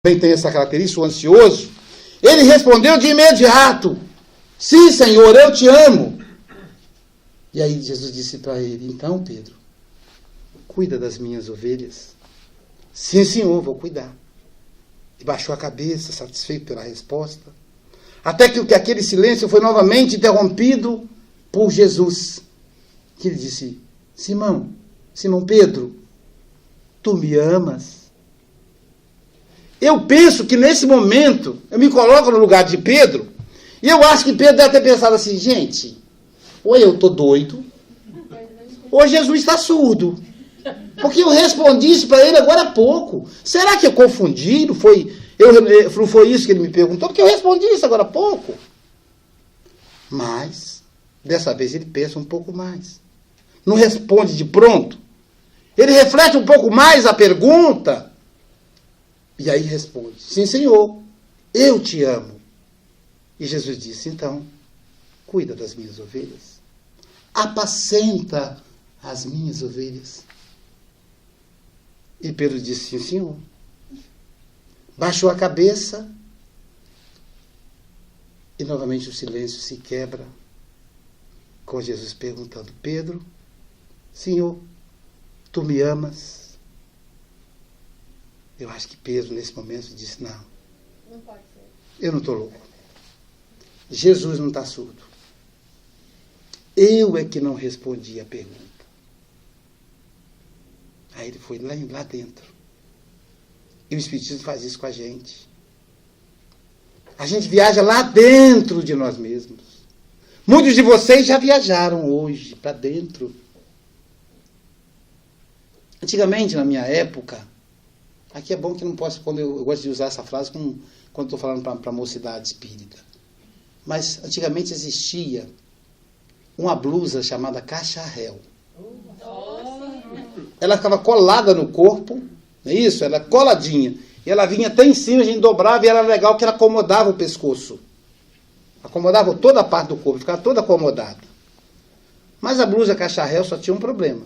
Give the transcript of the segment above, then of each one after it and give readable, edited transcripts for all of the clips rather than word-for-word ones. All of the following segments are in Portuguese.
também tem essa característica, o ansioso, ele respondeu de imediato: sim, Senhor, eu te amo. E aí Jesus disse para ele: então, Pedro, cuida das minhas ovelhas. Sim, Senhor, vou cuidar. E baixou a cabeça, satisfeito pela resposta. Até que aquele silêncio foi novamente interrompido por Jesus, que ele disse: Simão Pedro, tu me amas? Eu penso que nesse momento, eu me coloco no lugar de Pedro, e eu acho que Pedro deve ter pensado assim: gente, ou eu estou doido, ou Jesus está surdo. Porque eu respondi isso para ele agora há pouco. Será que eu confundi? Não foi isso que ele me perguntou? Porque eu respondi isso agora há pouco. Mas, dessa vez ele pensa um pouco mais. Não responde de pronto. Ele reflete um pouco mais a pergunta. E aí responde: sim, Senhor, eu te amo. E Jesus disse: então, cuida das minhas ovelhas. Apacenta as minhas ovelhas. E Pedro disse: sim, Senhor. Baixou a cabeça e novamente o silêncio se quebra com Jesus perguntando: Pedro, Senhor, tu me amas? Eu acho que Pedro nesse momento disse: não pode ser. Eu não estou louco. Jesus não está surdo. Eu é que não respondi a pergunta. Aí ele foi lá dentro. E o Espiritismo faz isso com a gente. A gente viaja lá dentro de nós mesmos. Muitos de vocês já viajaram hoje para dentro. Antigamente, na minha época, aqui é bom que não posso, quando eu gosto de usar essa frase quando estou falando para a mocidade espírita. Mas antigamente existia uma blusa chamada cacharel. Ela ficava colada no corpo, não é isso? Ela coladinha. E ela vinha até em cima, a gente dobrava, e era legal porque ela acomodava o pescoço. Acomodava toda a parte do corpo, ficava toda acomodada. Mas a blusa cacharel só tinha um problema.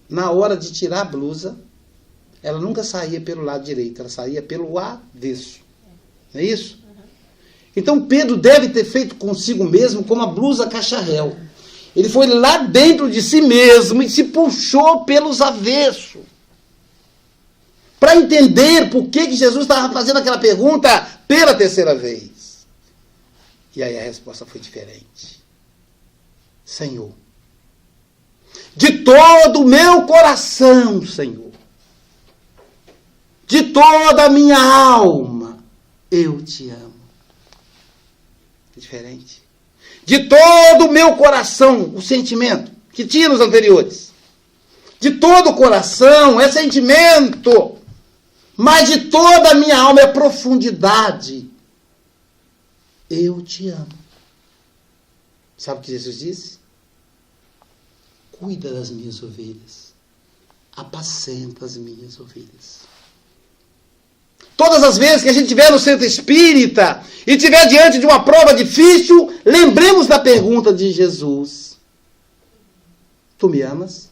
Na hora de tirar a blusa, ela nunca saía pelo lado direito, ela saía pelo avesso. Não é isso? Então Pedro deve ter feito consigo mesmo como a blusa cacharel. Ele foi lá dentro de si mesmo e se puxou pelos avessos. Para entender por que Jesus estava fazendo aquela pergunta pela terceira vez. E aí a resposta foi diferente. Senhor, de todo o meu coração, Senhor, de toda a minha alma, eu te amo. É diferente. De todo o meu coração, o sentimento que tinha nos anteriores. De todo o coração, é sentimento. Mas de toda a minha alma é profundidade. Eu te amo. Sabe o que Jesus disse? Cuida das minhas ovelhas. Apacenta as minhas ovelhas. Todas as vezes que a gente estiver no centro espírita e estiver diante de uma prova difícil, lembremos da pergunta de Jesus. Tu me amas?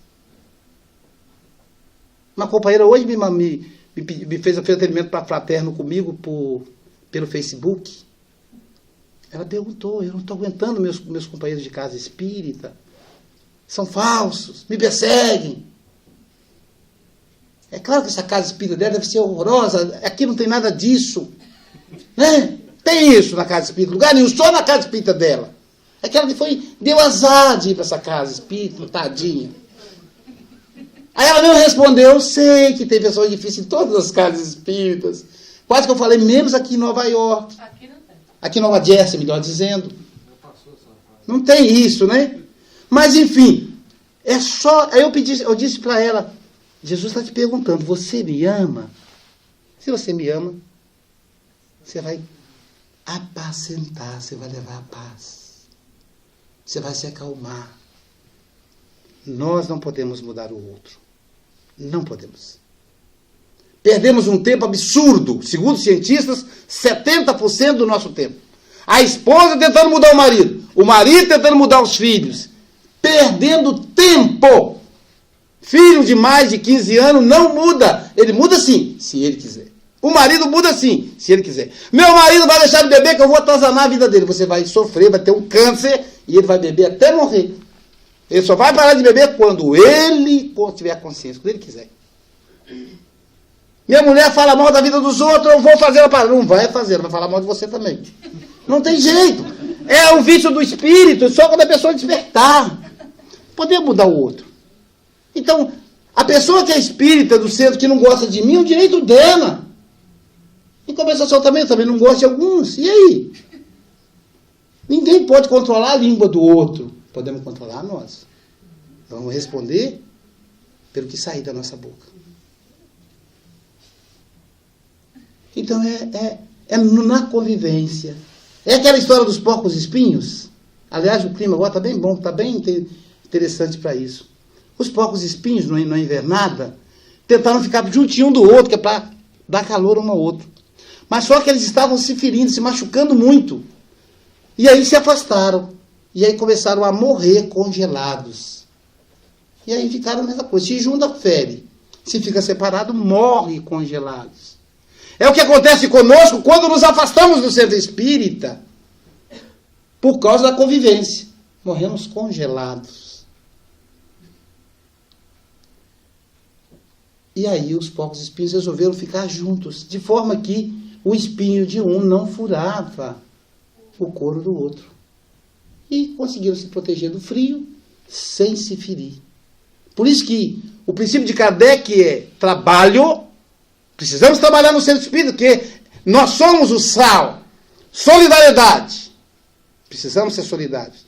Uma companheira hoje me fez atendimento para fraterno comigo pelo Facebook. Ela perguntou: eu não estou aguentando meus companheiros de casa espírita. São falsos, me perseguem. É claro que essa casa espírita dela deve ser horrorosa. Aqui não tem nada disso. Né? Tem isso na casa espírita. Lugar nenhum, só na casa espírita dela. É que ela deu azar de ir para essa casa espírita, tadinha. Aí ela mesmo respondeu: eu sei que tem pessoas difíceis em todas as casas espíritas. Quase que eu falei, menos aqui em Nova York. Aqui não tem. Aqui em Nova Jersey, melhor dizendo. Não tem isso, né? Mas, enfim, é só... Aí eu disse para ela: Jesus está te perguntando, você me ama? Se você me ama, você vai apacentar, você vai levar a paz. Você vai se acalmar. Nós não podemos mudar o outro. Não podemos. Perdemos um tempo absurdo. Segundo os cientistas, 70% do nosso tempo. A esposa tentando mudar o marido tentando mudar os filhos. Perdendo tempo. Filho de mais de 15 anos não muda. Ele muda sim, se ele quiser. O marido muda assim, se ele quiser. Meu marido vai deixar de beber que eu vou atazanar a vida dele. Você vai sofrer, vai ter um câncer e ele vai beber até morrer. Ele só vai parar de beber quando ele tiver consciência, quando ele quiser. Minha mulher fala mal da vida dos outros, eu vou fazer ela parar. Não vai fazer, ela vai falar mal de você também. Não tem jeito. É o vício do espírito, só quando a pessoa despertar. Poder mudar o outro. Então, a pessoa que é espírita do centro, que não gosta de mim, é o direito dela. Em compensação também não gosto de alguns. E aí? Ninguém pode controlar a língua do outro. Podemos controlar nós. Vamos responder pelo que sair da nossa boca. Então é na convivência. É aquela história dos porcos espinhos. Aliás, o clima agora está bem bom, está bem interessante para isso. Os porcos espinhos, na invernada, tentaram ficar juntinho um do outro, que é para dar calor um ao outro. Mas só que eles estavam se ferindo, se machucando muito. E aí se afastaram. E aí começaram a morrer congelados. E aí ficaram a mesma coisa. Se junta, fere. Se fica separado, morre congelados. É o que acontece conosco quando nos afastamos do centro espírita. Por causa da convivência. Morremos congelados. E aí os porcos espinhos resolveram ficar juntos. De forma que o espinho de um não furava o couro do outro. E conseguiram se proteger do frio sem se ferir. Por isso que o princípio de Kardec é trabalho. Precisamos trabalhar no centro espírita, porque nós somos o sal. Solidariedade. Precisamos ser solidários.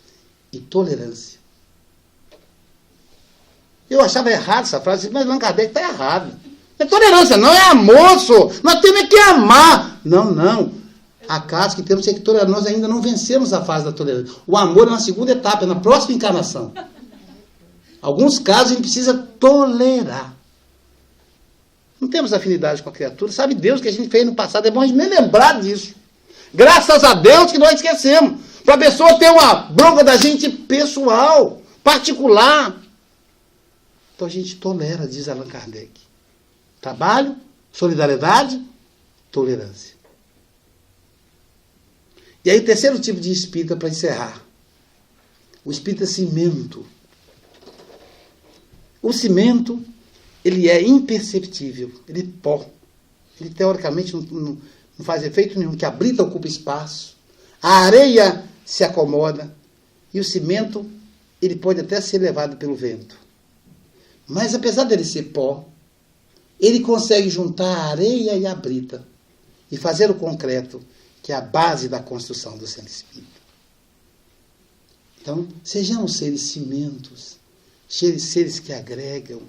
E tolerância. Eu achava errado essa frase, mas Allan Kardec está errado. É tolerância, não é amor, só. Nós temos que amar. Não. Há casos que temos que tolerar. Nós ainda não vencemos a fase da tolerância. O amor é na segunda etapa, é na próxima encarnação. Alguns casos a gente precisa tolerar. Não temos afinidade com a criatura. Sabe Deus que a gente fez no passado. É bom a gente nem lembrar disso. Graças a Deus que nós esquecemos. Para a pessoa ter uma bronca da gente pessoal, particular. Então a gente tolera, diz Allan Kardec. Trabalho, solidariedade, tolerância. E aí o terceiro tipo de espírita, para encerrar. O espírita cimento. O cimento, ele é imperceptível, ele é pó. Ele teoricamente não faz efeito nenhum, que a brita ocupa espaço, a areia se acomoda, e o cimento, ele pode até ser levado pelo vento. Mas apesar dele ser pó, ele consegue juntar a areia e a brita, e fazer o concreto, que é a base da construção do centro espírita. Então, sejamos seres cimentos, seres que agregam,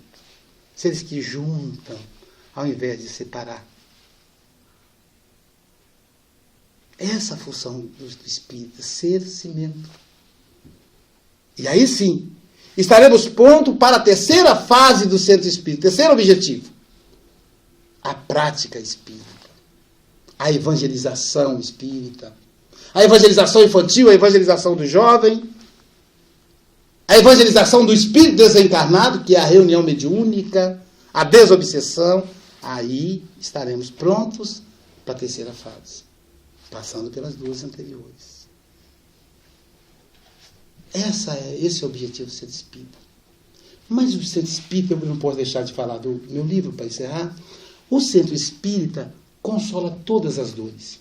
seres que juntam, ao invés de separar. Essa é a função do espírita, ser cimento. E aí sim, estaremos prontos para a terceira fase do centro espírita, terceiro objetivo, a prática espírita. A evangelização espírita, a evangelização infantil, a evangelização do jovem, a evangelização do espírito desencarnado, que é a reunião mediúnica, a desobsessão. Aí estaremos prontos para a terceira fase, passando pelas duas anteriores. Esse é o objetivo do centro espírita. Mas o centro espírita, eu não posso deixar de falar do meu livro para encerrar. O centro espírita consola todas as dores.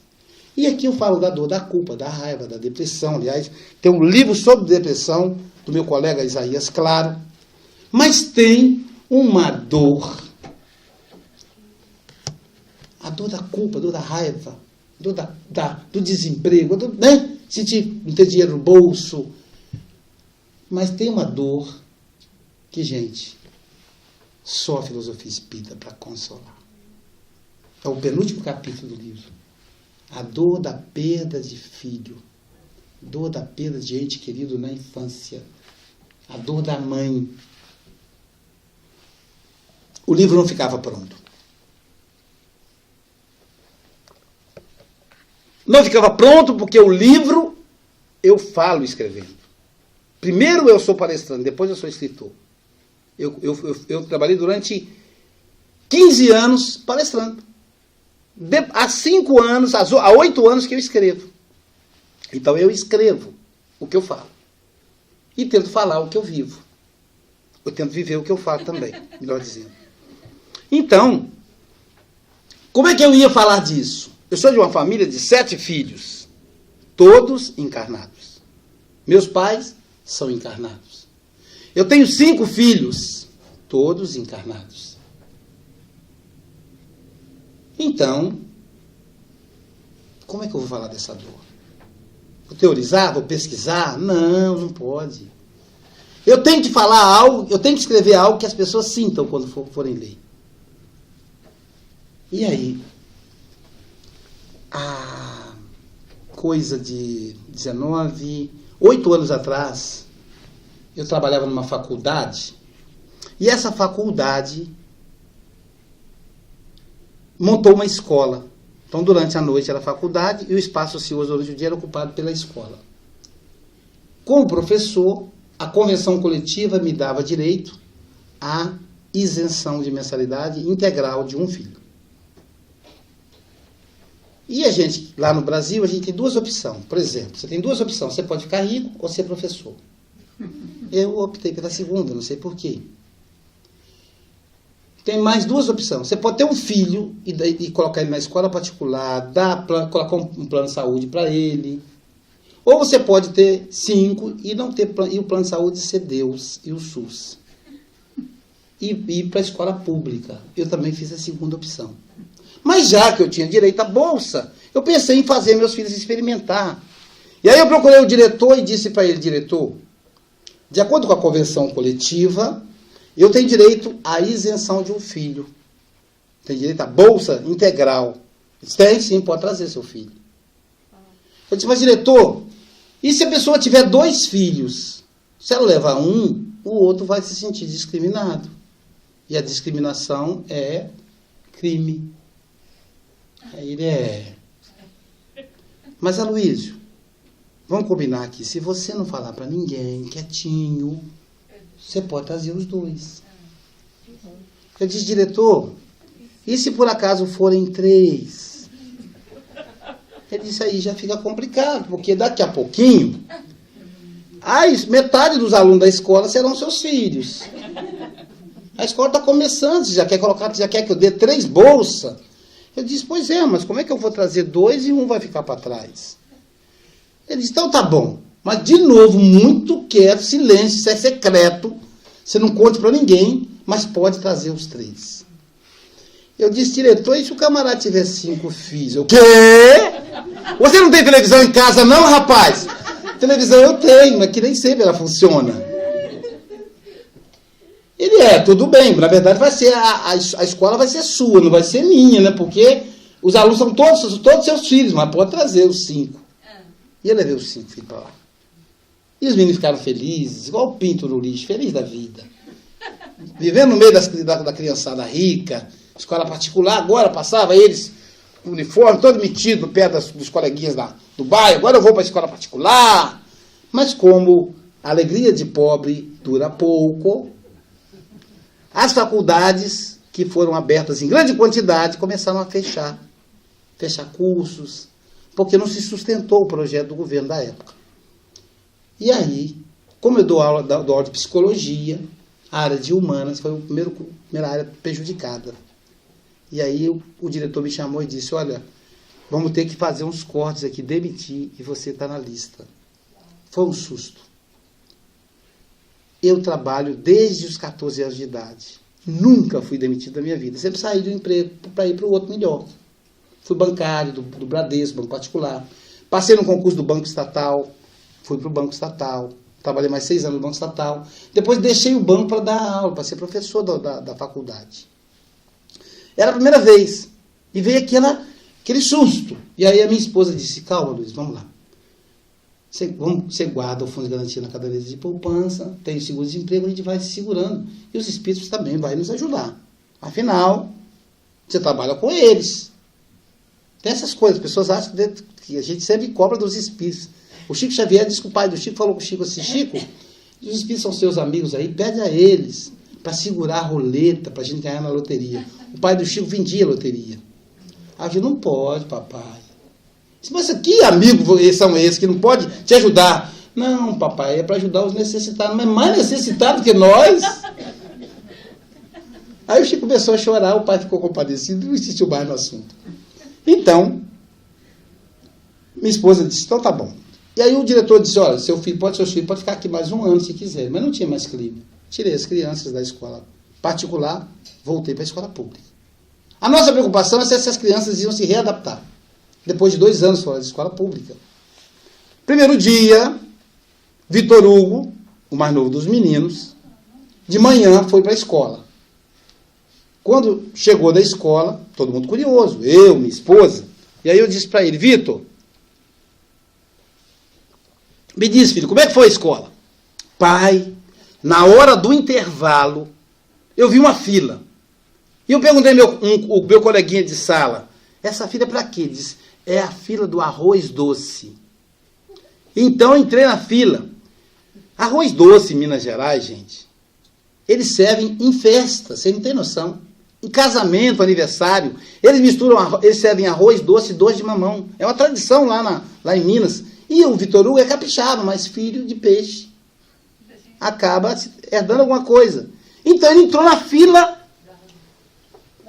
E aqui eu falo da dor, da culpa, da raiva, da depressão. Aliás, tem um livro sobre depressão do meu colega Isaías Claro. Mas tem uma dor. A dor da culpa, a dor da raiva, a dor do desemprego, né? Sentir não ter dinheiro no bolso. Mas tem uma dor que, gente, só a filosofia espírita para consolar. É o penúltimo capítulo do livro. A dor da perda de filho. Dor da perda de ente querido na infância. A dor da mãe. O livro não ficava pronto. Não ficava pronto porque o livro eu falo escrevendo. Primeiro eu sou palestrante, depois eu sou escritor. Eu trabalhei durante 15 anos palestrando. Há 5 anos, há 8 anos que eu escrevo. Então eu escrevo o que eu falo. E tento falar o que eu vivo. Eu tento viver o que eu falo também, melhor dizendo. Então, como é que eu ia falar disso? Eu sou de uma família de 7 filhos, todos encarnados. Meus pais são encarnados. Eu tenho 5 filhos, todos encarnados. Então, como é que eu vou falar dessa dor? Vou teorizar? Vou pesquisar? Não, não pode. Eu tenho que falar algo, eu tenho que escrever algo que as pessoas sintam quando forem ler. E aí, a coisa de 8 anos atrás, eu trabalhava numa faculdade, e essa faculdade montou uma escola. Então, durante a noite era a faculdade e o espaço ocioso durante o dia era ocupado pela escola. Como professor, a convenção coletiva me dava direito à isenção de mensalidade integral de um filho. E a gente, lá no Brasil, a gente tem 2 opções. Por exemplo, você tem 2 opções. Você pode ficar rico ou ser professor. Eu optei pela segunda, não sei porquê. Tem mais 2 opções. Você pode ter um filho e colocar ele na escola particular, colocar um plano de saúde para ele. Ou você pode ter 5 e não ter e o plano de saúde ser Deus e o SUS. E ir para a escola pública. Eu também fiz a segunda opção. Mas já que eu tinha direito à bolsa, eu pensei em fazer meus filhos experimentar. E aí eu procurei o diretor e disse para ele, diretor, de acordo com a convenção coletiva, eu tenho direito à isenção de um filho. Tem direito à bolsa integral. Tem sim, pode trazer seu filho. Eu disse, mas diretor, e se a pessoa tiver 2 filhos? Se ela levar um, o outro vai se sentir discriminado. E a discriminação é crime. Aí ele Mas, Aloysio, vamos combinar aqui, se você não falar para ninguém, quietinho, você pode trazer os 2. Eu disse, diretor, e se por acaso forem 3? Ele disse, aí já fica complicado, porque daqui a pouquinho, metade dos alunos da escola serão seus filhos. A escola está começando, já quer que eu dê 3 bolsas. Eu disse, pois é, mas como é que eu vou trazer 2 e um vai ficar para trás? Ele disse, então tá bom. Mas, de novo, muito quieto, silêncio, isso é secreto. Você não conte para ninguém, mas pode trazer os 3. Eu disse, diretor, e se o camarada tiver 5 filhos? O quê? Você não tem televisão em casa não, rapaz? Televisão eu tenho, mas que nem sempre ela funciona. Ele tudo bem, na verdade vai ser, a escola vai ser sua, não vai ser minha, né? Porque os alunos são todos seus filhos, mas pode trazer os 5. E eu levei os 5 filhos para lá. E os meninos ficaram felizes, igual o pinto no lixo, feliz da vida. Vivendo no meio da criançada rica, escola particular, agora passava eles, com uniforme, todo metido no pé dos coleguinhas do bairro, agora eu vou para a escola particular. Mas como a alegria de pobre dura pouco, as faculdades que foram abertas em grande quantidade começaram a fechar cursos, porque não se sustentou o projeto do governo da época. E aí, como eu dou aula de psicologia, a área de humanas foi a primeira área prejudicada. E aí o diretor me chamou e disse, olha, vamos ter que fazer uns cortes aqui, demitir, e você está na lista. Foi um susto. Eu trabalho desde os 14 anos de idade. Nunca fui demitido da minha vida. Sempre saí do emprego para ir para o outro melhor. Fui bancário do Bradesco, banco particular. Passei no concurso do Banco Estatal. Fui para o Banco Estatal. Trabalhei mais 6 anos no Banco Estatal. Depois deixei o banco para dar aula, para ser professor da faculdade. Era a primeira vez. E veio aquele susto. E aí a minha esposa disse, calma, Luiz, vamos lá. Você guarda o fundo de garantia na caderneta de poupança, tem o seguro-desemprego, a gente vai se segurando. E os espíritos também vão nos ajudar. Afinal, você trabalha com eles. Tem essas coisas. As pessoas acham que a gente sempre cobra dos espíritos. O Chico Xavier disse que o pai do Chico falou com o Chico assim, Chico, os espíritos são seus amigos aí, pede a eles para segurar a roleta, para a gente ganhar na loteria. O pai do Chico vendia a loteria. Aí eu disse, não pode, papai. Mas que amigos são esses que não podem te ajudar? Não, papai, é para ajudar os necessitados, mas mais necessitados que nós. Aí o Chico começou a chorar, o pai ficou compadecido e não insistiu mais no assunto. Então, minha esposa disse, então tá bom. E aí o diretor disse, olha, seu filho pode ficar aqui mais um ano se quiser, mas não tinha mais clima. Tirei as crianças da escola particular, voltei para a escola pública. A nossa preocupação é se essas crianças iam se readaptar, depois de 2 anos fora da escola pública. Primeiro dia, Vitor Hugo, o mais novo dos meninos, de manhã foi para a escola. Quando chegou da escola, todo mundo curioso, eu, minha esposa, e aí eu disse para ele, Vitor, me diz, filho, como é que foi a escola? Pai, na hora do intervalo, eu vi uma fila. E eu perguntei ao meu coleguinha de sala, essa fila é para quê? Ele disse, é a fila do arroz doce. Então eu entrei na fila. Arroz doce em Minas Gerais, gente, eles servem em festa, você não tem noção. Em casamento, aniversário, eles servem arroz doce e doce de mamão. É uma tradição lá em Minas. E o Vitor Hugo é capixaba, mas filho de peixe. Acaba herdando alguma coisa. Então ele entrou na fila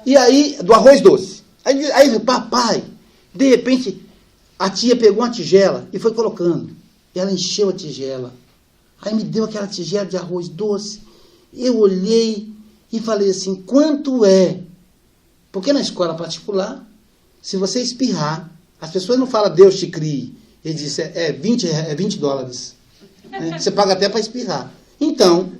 e aí, do arroz doce. Aí papai, de repente, a tia pegou uma tigela e foi colocando. E ela encheu a tigela. Aí me deu aquela tigela de arroz doce. Eu olhei e falei assim, quanto é? Porque na escola particular, se você espirrar, as pessoas não falam Deus te crie. Ele disse, é $20. Né? Você paga até para espirrar. Então,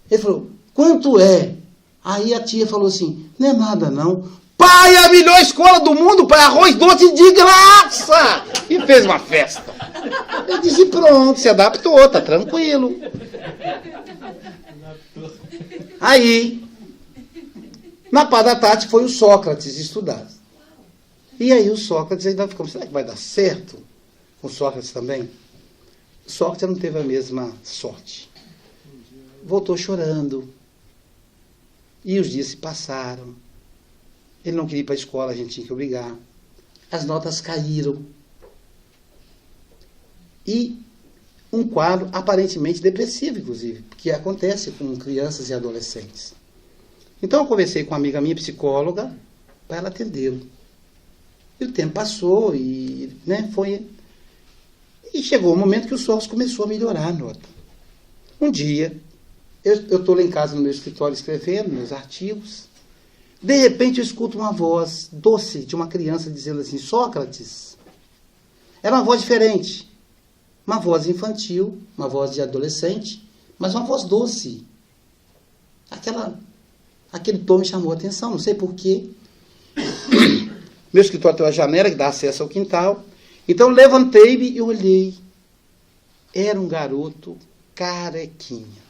ele falou, quanto é? Aí a tia falou assim, não é nada não. Pai, a melhor escola do mundo, pai, arroz doce de graça! E fez uma festa. Eu disse, pronto, se adaptou, tá tranquilo. Aí, na parte da tarde, foi o Sócrates estudar. E aí o Sócrates ainda ficou, será que vai dar certo com o Sócrates também? O Sócrates não teve a mesma sorte. Voltou chorando. E os dias se passaram. Ele não queria ir para a escola, a gente tinha que obrigar. As notas caíram. E um quadro aparentemente depressivo, inclusive, que acontece com crianças e adolescentes. Então eu conversei com uma amiga minha, psicóloga, para ela atendê-lo. E o tempo passou e, e chegou o momento que o Sócrates começou a melhorar a nota. Um dia, eu estou lá em casa no meu escritório escrevendo meus artigos. De repente eu escuto uma voz doce de uma criança dizendo assim, Sócrates. Era uma voz diferente. Uma voz infantil, uma voz de adolescente, mas uma voz doce. Aquele tom me chamou a atenção, não sei porquê. Meu escritório tem uma janela que dá acesso ao quintal. Então levantei-me e olhei. Era um garoto carequinha.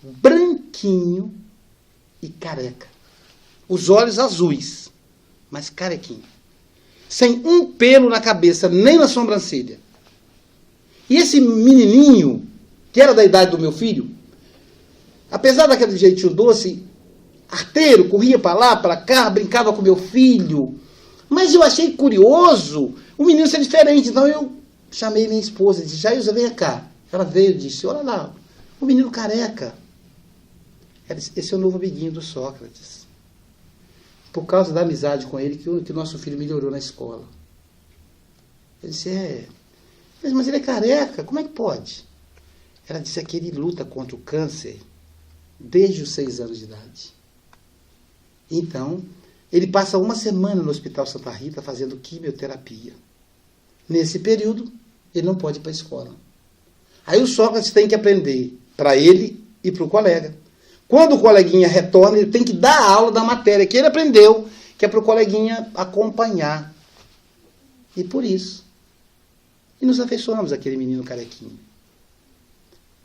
Branquinho e careca. Os olhos azuis, mas carequinho. Sem um pelo na cabeça, nem na sobrancelha. E esse menininho, que era da idade do meu filho, apesar daquele jeitinho doce, arteiro, corria para lá, para cá, brincava com meu filho. Mas eu achei curioso o menino ser diferente. Então eu chamei minha esposa e disse, Jailza, vem cá. Ela veio e disse, olha lá, o menino careca. Ela disse, esse é o novo amiguinho do Sócrates. Por causa da amizade com ele, que o nosso filho melhorou na escola. Ele disse, mas ele é careca, como é que pode? Ela disse que ele luta contra o câncer desde os 6 anos de idade. Então, ele passa uma semana no Hospital Santa Rita fazendo quimioterapia. Nesse período, ele não pode ir para a escola. Aí o Sócrates tem que aprender para ele e para o colega. Quando o coleguinha retorna, ele tem que dar a aula da matéria que ele aprendeu, que é para o coleguinha acompanhar. E por isso. E nos afeiçoamos àquele menino carequinho.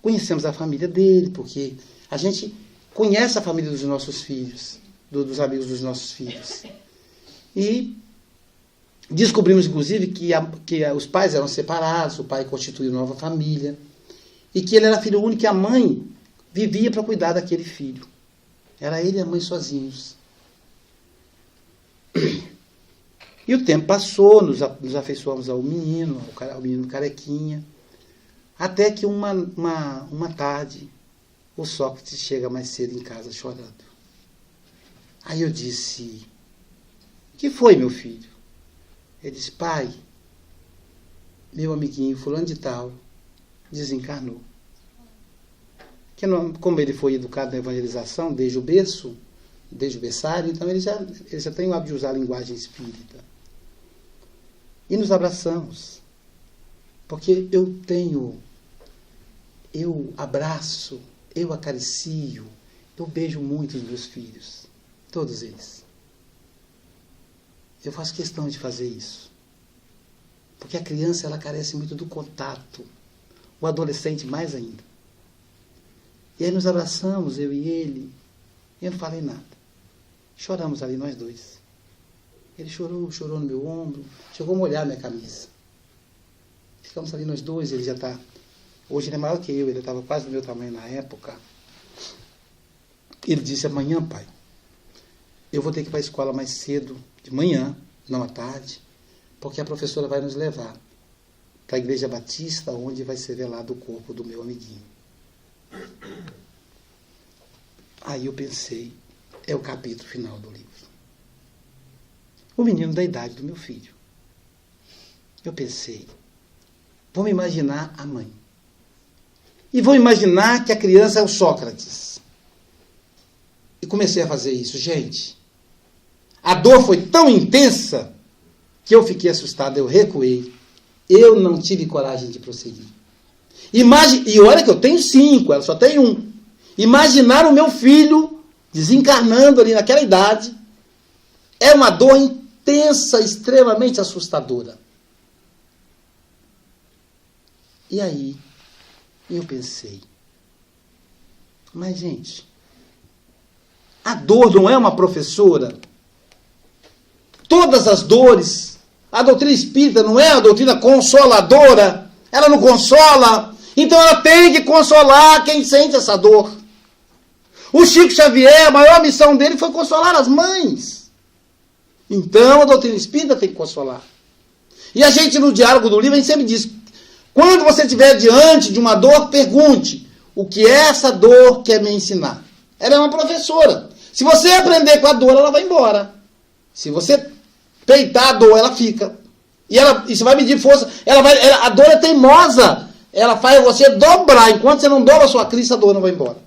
Conhecemos a família dele, porque a gente conhece a família dos nossos filhos, dos amigos dos nossos filhos. E descobrimos, inclusive, que os pais eram separados, o pai constituiu nova família, e que ele era filho único e a mãe vivia para cuidar daquele filho. Era ele e a mãe sozinhos. E o tempo passou, nos afeiçoamos ao menino carequinha, até que uma tarde, o Sócrates chega mais cedo em casa chorando. Aí eu disse, o que foi, meu filho? Ele disse, pai, meu amiguinho fulano de tal desencarnou. Que não, como ele foi educado na evangelização desde o berço, desde o berçário, então ele já tem o hábito de usar a linguagem espírita. E nos abraçamos. Porque eu abraço, eu acaricio, eu beijo muito os meus filhos. Todos eles. Eu faço questão de fazer isso. Porque a criança, ela carece muito do contato. O adolescente mais ainda. E aí nos abraçamos, eu e ele. E eu não falei nada. Choramos ali, nós dois. Ele chorou no meu ombro. Chegou a molhar minha camisa. Ficamos ali nós dois, ele já está... Hoje ele é maior que eu, ele estava quase do meu tamanho na época. Ele disse, amanhã, pai, eu vou ter que ir para a escola mais cedo, de manhã, não à tarde, porque a professora vai nos levar para a Igreja Batista, onde vai ser velado o corpo do meu amiguinho. Aí eu pensei, é o capítulo final do livro. O menino da idade do meu filho. Eu pensei, vou me imaginar a mãe. E vou imaginar que a criança é o Sócrates. E comecei a fazer isso. Gente, a dor foi tão intensa que eu fiquei assustado, eu recuei. Eu não tive coragem de prosseguir. E olha que eu tenho 5, ela só tem 1. Imaginar o meu filho desencarnando ali naquela idade é uma dor intensa, extremamente assustadora. E aí, eu pensei, mas gente, a dor não é uma professora? Todas as dores, a doutrina espírita não é uma doutrina consoladora, ela não consola, então ela tem que consolar quem sente essa dor. O Chico Xavier, a maior missão dele foi consolar as mães. Então a doutrina espírita tem que consolar. E a gente no diálogo do livro, a gente sempre diz, quando você estiver diante de uma dor, pergunte, o que é essa dor que quer me ensinar? Ela é uma professora. Se você aprender com a dor, ela vai embora. Se você peitar a dor, ela fica. E você vai medir força. A dor é teimosa. Ela faz você dobrar. Enquanto você não dobra a sua crista, a dor não vai embora.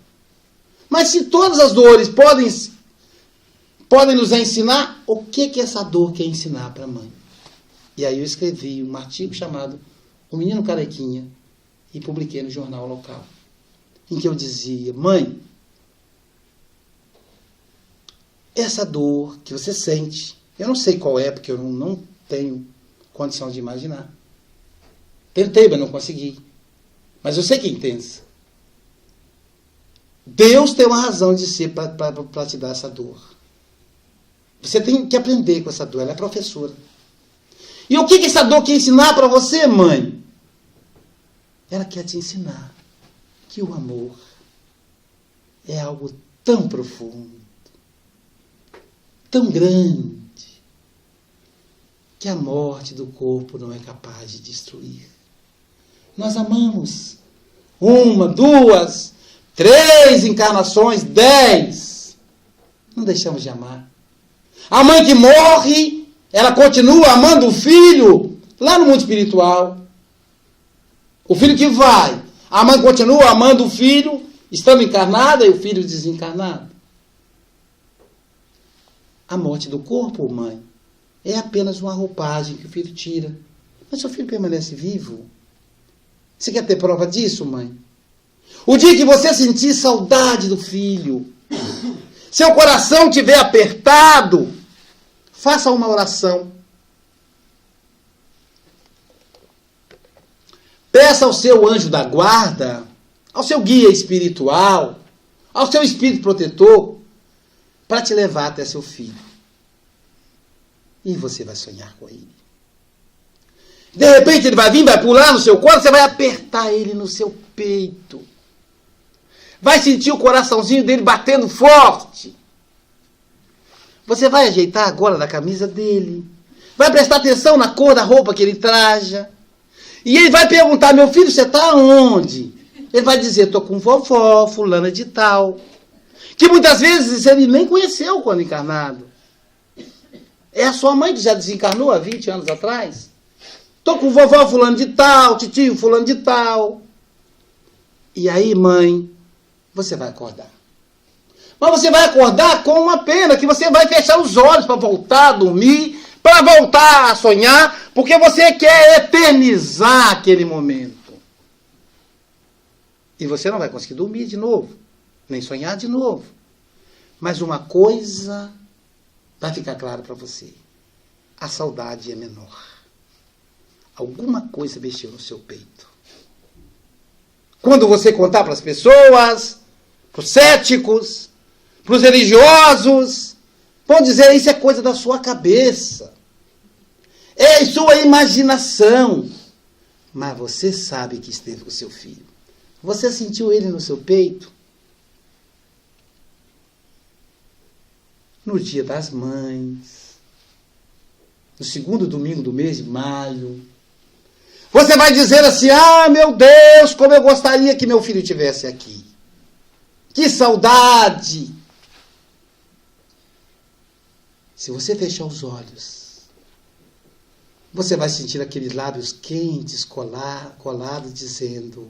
Mas se todas as dores podem nos ensinar, o que essa dor quer ensinar para a mãe? E aí eu escrevi um artigo chamado O Menino Carequinha e publiquei no jornal local. Em que eu dizia, mãe, essa dor que você sente, eu não sei qual é, porque eu não tenho condição de imaginar. Tentei, mas não consegui. Mas eu sei que é intensa. Deus tem uma razão de ser para te dar essa dor. Você tem que aprender com essa dor, ela é professora. E o que essa dor quer ensinar para você, mãe? Ela quer te ensinar que o amor é algo tão profundo, tão grande, que a morte do corpo não é capaz de destruir. Nós amamos 1, 2, 3 encarnações, 10. Não deixamos de amar. A mãe que morre, ela continua amando o filho lá no mundo espiritual. O filho que vai, a mãe continua amando o filho, estando encarnada, e o filho desencarnado. A morte do corpo, mãe, é apenas uma roupagem que o filho tira. Mas seu filho permanece vivo. Você quer ter prova disso, mãe? O dia que você sentir saudade do filho, seu coração estiver apertado, faça uma oração. Peça ao seu anjo da guarda, ao seu guia espiritual, ao seu espírito protetor, para te levar até seu filho. E você vai sonhar com ele. De repente ele vai vir, vai pular no seu colo, você vai apertar ele no seu peito. Vai sentir o coraçãozinho dele batendo forte. Você vai ajeitar a gola da camisa dele. vai prestar atenção na cor da roupa que ele traja. E ele vai perguntar, meu filho, você está onde? Ele vai dizer, estou com vovó, fulana de tal. Que muitas vezes ele nem conheceu quando encarnado. É a sua mãe que já desencarnou há 20 anos atrás. Estou com vovó fulano de tal, titio fulano de tal. E aí, mãe, você vai acordar. Mas você vai acordar com uma pena, que você vai fechar os olhos para voltar a dormir, para voltar a sonhar, porque você quer eternizar aquele momento. E você não vai conseguir dormir de novo, nem sonhar de novo. Mas uma coisa vai ficar clara para você. A saudade é menor. Alguma coisa mexeu no seu peito. Quando você contar para as pessoas, para os céticos, para os religiosos, vão dizer, isso é coisa da sua cabeça. É sua imaginação. Mas você sabe que esteve com seu filho. Você sentiu ele no seu peito? No Dia das Mães, no segundo domingo do mês de maio. Você vai dizer assim, ah, meu Deus, como eu gostaria que meu filho estivesse aqui. Que saudade! Se você fechar os olhos, você vai sentir aqueles lábios quentes, colados, dizendo,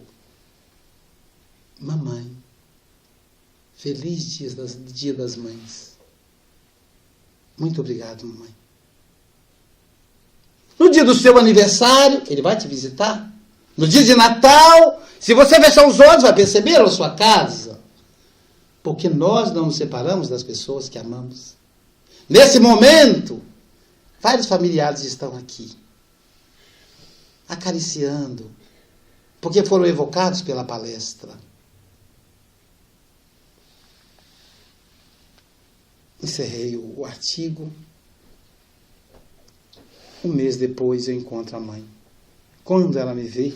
mamãe, feliz Dia das Mães. Muito obrigado, mamãe. No dia do seu aniversário, ele vai te visitar. No dia de Natal, se você fechar os olhos, vai perceber a sua casa. Porque nós não nos separamos das pessoas que amamos. Nesse momento, vários familiares estão aqui, acariciando, porque foram evocados pela palestra. Encerrei o artigo. Um mês depois eu encontro a mãe. Quando ela me vê,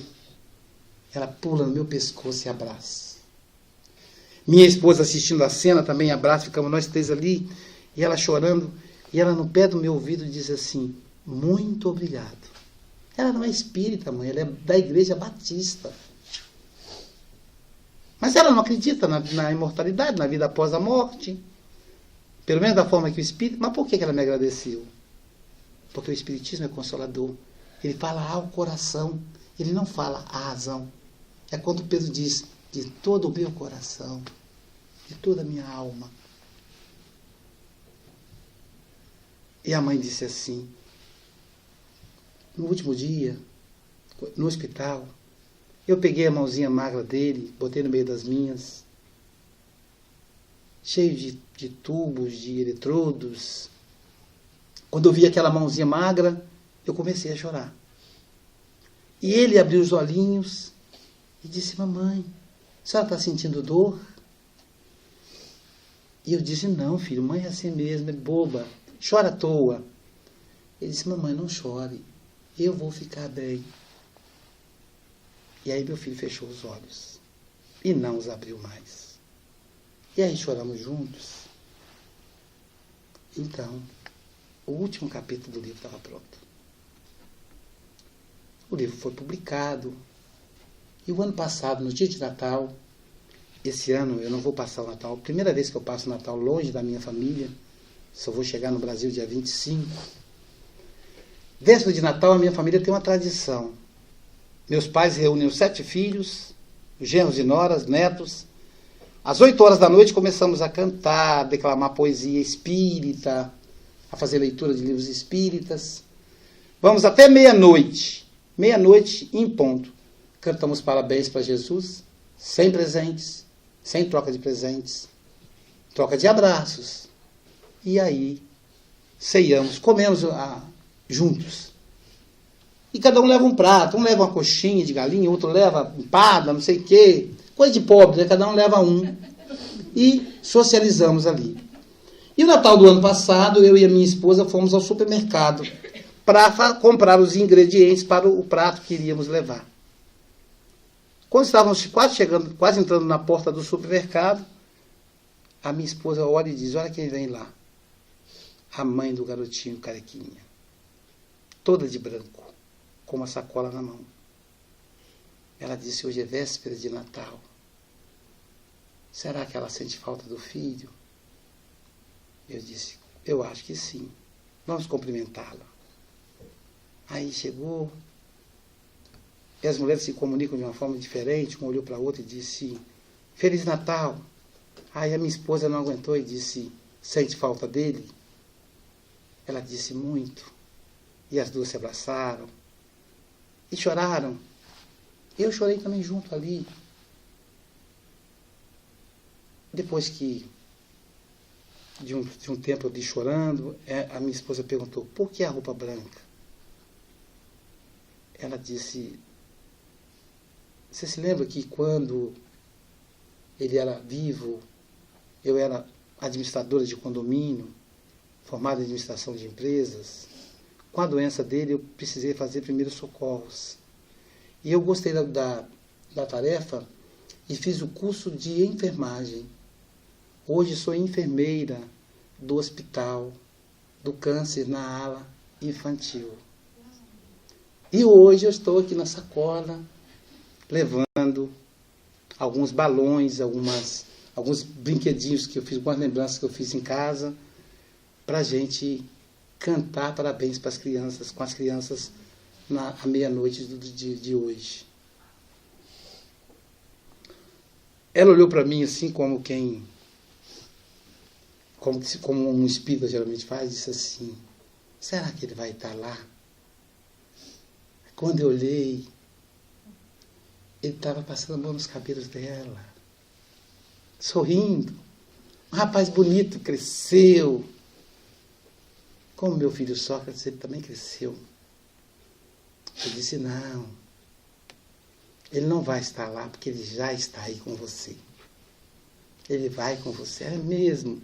ela pula no meu pescoço e abraça. Minha esposa assistindo a cena também abraça, ficamos nós três ali, e ela chorando, e ela no pé do meu ouvido diz assim, muito obrigado. Ela não é espírita, mãe, ela é da Igreja Batista. Mas ela não acredita na imortalidade, na vida após a morte. Pelo menos da forma que o espírito... Mas por que ela me agradeceu? Porque o espiritismo é consolador. Ele fala ao coração, ele não fala à razão. É quando Pedro diz, de todo o meu coração, de toda a minha alma. E a mãe disse assim, no último dia, no hospital, eu peguei a mãozinha magra dele, botei no meio das minhas, cheio de tubos, de eletrodos. Quando eu vi aquela mãozinha magra, eu comecei a chorar. E ele abriu os olhinhos e disse, mamãe, a senhora está sentindo dor? E eu disse, não, filho, mãe é assim mesmo, é boba, chora à toa. Ele disse, mamãe, não chore, eu vou ficar bem. E aí meu filho fechou os olhos e não os abriu mais. E aí choramos juntos. Então, o último capítulo do livro estava pronto. O livro foi publicado. E o ano passado, no dia de Natal, esse ano eu não vou passar o Natal, primeira vez que eu passo o Natal longe da minha família, só vou chegar no Brasil dia 25. Véspera de Natal, a minha família tem uma tradição. Meus pais reúnem os 7 filhos, os genros e noras, netos. Às 8 horas da noite começamos a cantar, a declamar poesia espírita, a fazer leitura de livros espíritas. Vamos até meia-noite. Meia-noite em ponto. Cantamos parabéns para Jesus, sem presentes, sem troca de presentes, troca de abraços. E aí, ceiamos, comemos juntos. E cada um leva um prato, um leva uma coxinha de galinha, outro leva empada, não sei o quê. Coisa de pobre, né? Cada um leva um. E socializamos ali. E o Natal do ano passado, eu e a minha esposa fomos ao supermercado para comprar os ingredientes para o prato que iríamos levar. Quando estávamos quase entrando na porta do supermercado, a minha esposa olha e diz, olha quem vem lá. A mãe do garotinho carequinha. toda de branco, com uma sacola na mão. Ela disse, hoje é véspera de Natal. Será que ela sente falta do filho? Eu disse, eu acho que sim. Vamos cumprimentá-la. Aí chegou, e as mulheres se comunicam de uma forma diferente, uma olhou para a outra e disse, Feliz Natal. Aí a minha esposa não aguentou e disse, sente falta dele? Ela disse, muito. E as duas se abraçaram e choraram. Eu chorei também junto ali. Depois que de um tempo de chorando, a minha esposa perguntou, por que a roupa branca? Ela disse, você se lembra que quando ele era vivo, eu era administradora de condomínio, formada em administração de empresas. Com a doença dele, eu precisei fazer primeiros socorros. E eu gostei da tarefa e fiz o curso de enfermagem. Hoje sou enfermeira do hospital do câncer na ala infantil. E hoje eu estou aqui na sacola, levando alguns balões, alguns brinquedinhos que eu fiz, algumas lembranças que eu fiz em casa, para a gente cantar parabéns para as crianças, com as crianças à meia-noite de hoje. Ela olhou para mim assim como um espírita geralmente faz, disse assim, será que ele vai estar lá? Quando eu olhei, ele estava passando a mão nos cabelos dela, sorrindo. Um rapaz bonito, cresceu. Como meu filho Sócrates, ele também cresceu. Eu disse, não, ele não vai estar lá, porque ele já está aí com você. Ele vai com você, é mesmo.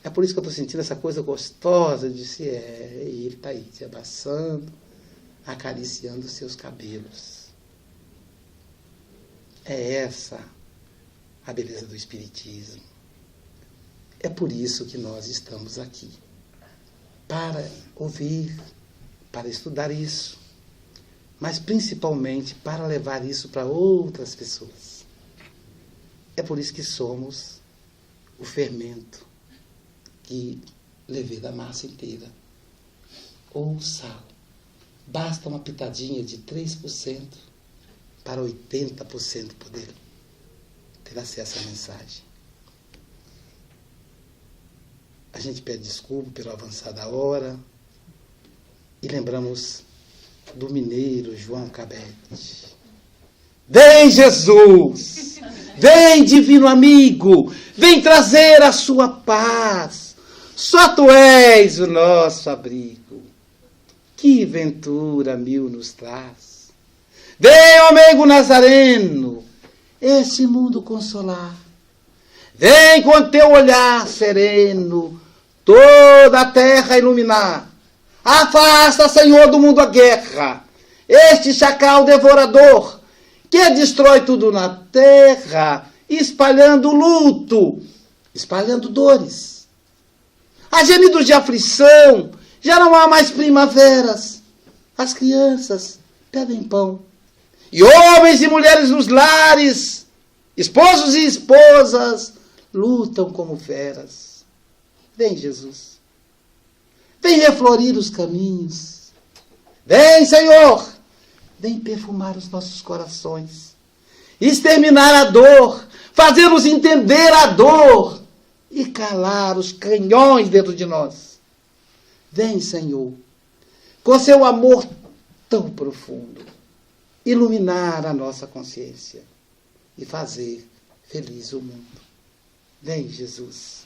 É por isso que eu estou sentindo essa coisa gostosa. Eu disse, e ele está aí, te abraçando, acariciando os seus cabelos. É essa a beleza do Espiritismo. É por isso que nós estamos aqui. Para ouvir, para estudar isso, mas principalmente para levar isso para outras pessoas. É por isso que somos o fermento que levei da massa inteira, ou o sal. Basta uma pitadinha de 3% para 80% poder ter acesso à mensagem. A gente pede desculpa pelo avançar da hora e lembramos do mineiro João Cabete. Vem, Jesus! Vem, divino amigo! Vem trazer a sua paz! Só tu és o nosso abrigo. Que ventura mil nos traz! Vem, ó meigo Nazareno, este mundo consolar. Vem com teu olhar sereno toda a terra iluminar. Afasta, Senhor, do mundo a guerra, este chacal devorador, que destrói tudo na terra, espalhando luto, espalhando dores. Há gemidos de aflição, já não há mais primaveras. As crianças pedem pão. E homens e mulheres nos lares, esposos e esposas, lutam como feras. Vem, Jesus. Vem reflorir os caminhos. Vem, Senhor. Vem perfumar os nossos corações. Exterminar a dor. Fazer-nos entender a dor. E calar os canhões dentro de nós. Vem, Senhor. Com seu amor tão profundo. Iluminar a nossa consciência. E fazer feliz o mundo. Vem, Jesus.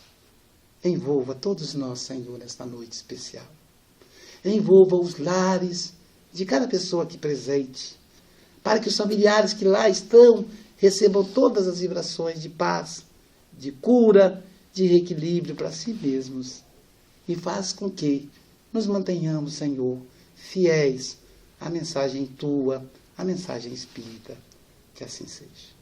Envolva todos nós, Senhor, nesta noite especial. Envolva os lares de cada pessoa aqui presente, para que os familiares que lá estão recebam todas as vibrações de paz, de cura, de reequilíbrio para si mesmos. E faz com que nos mantenhamos, Senhor, fiéis à mensagem tua, à mensagem espírita. Que assim seja.